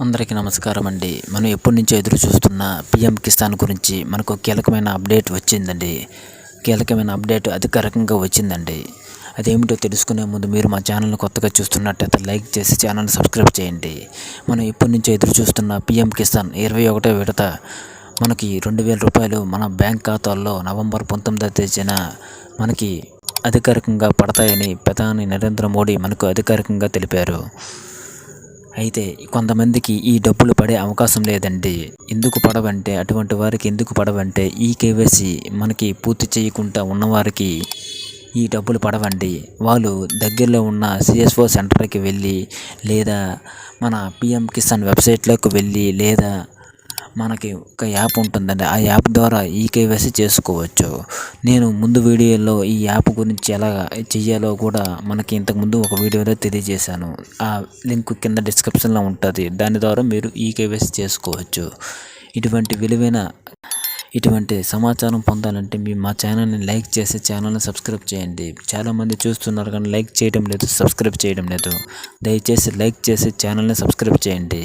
అందరికీ నమస్కారం అండి. మనం ఎప్పటి నుంచో ఎదురు చూస్తున్న పీఎం కిసాన్ గురించి మనకు కీలకమైన అప్డేట్ వచ్చిందండి. కీలకమైన అప్డేట్ అధికారికంగా వచ్చిందండి. అదేమిటో తెలుసుకునే ముందు మీరు మా ఛానల్ని కొత్తగా చూస్తున్నట్టయితే లైక్ చేసి ఛానల్ని సబ్స్క్రైబ్ చేయండి. మనం ఎప్పటి నుంచో ఎదురు చూస్తున్న పీఎం కిసాన్ 21వ విడత మనకి 2,000 రూపాయలు మన బ్యాంక్ ఖాతాల్లో నవంబర్ 19వ తేదీన మనకి అధికారికంగా పడతాయని ప్రధాని నరేంద్ర మోడీ మనకు అధికారికంగా తెలిపారు. అయితే కొంతమందికి ఈ డబ్బులు పడే అవకాశం లేదండి. ఎందుకు పడవంటే అటువంటి వారికి ఎందుకు పడవంటే ఈ కేవైసీ మనకి పూర్తి చేయకుండా ఉన్నవారికి ఈ డబ్బులు పడవండి. వాళ్ళు దగ్గరలో ఉన్న సిఎస్ఓ సెంటర్కి వెళ్ళి లేదా మన పిఎం కిసాన్ వెబ్సైట్లోకి వెళ్ళి లేదా మనకి ఒక యాప్ ఉంటుందండి. ఆ యాప్ ద్వారా ఈ కేవైసీ చేసుకోవచ్చు. నేను ముందు వీడియోలో ఈ యాప్ గురించి ఎలా చెయ్యాలో కూడా మనకి ఇంతకుముందు ఒక వీడియోలో తెలియజేశాను. ఆ లింక్ కింద డిస్క్రిప్షన్లో ఉంటుంది. దాని ద్వారా మీరు ఈ కేవైసీ చేసుకోవచ్చు. ఇటువంటి సమాచారం పొందాలంటే మీరు మా ఛానల్ని లైక్ చేసి ఛానల్ని సబ్స్క్రైబ్ చేయండి. చాలామంది చూస్తున్నారు కానీ లైక్ చేయడం లేదు, సబ్స్క్రైబ్ చేయడం లేదు. దయచేసి లైక్ చేసి ఛానల్ని సబ్స్క్రైబ్ చేయండి.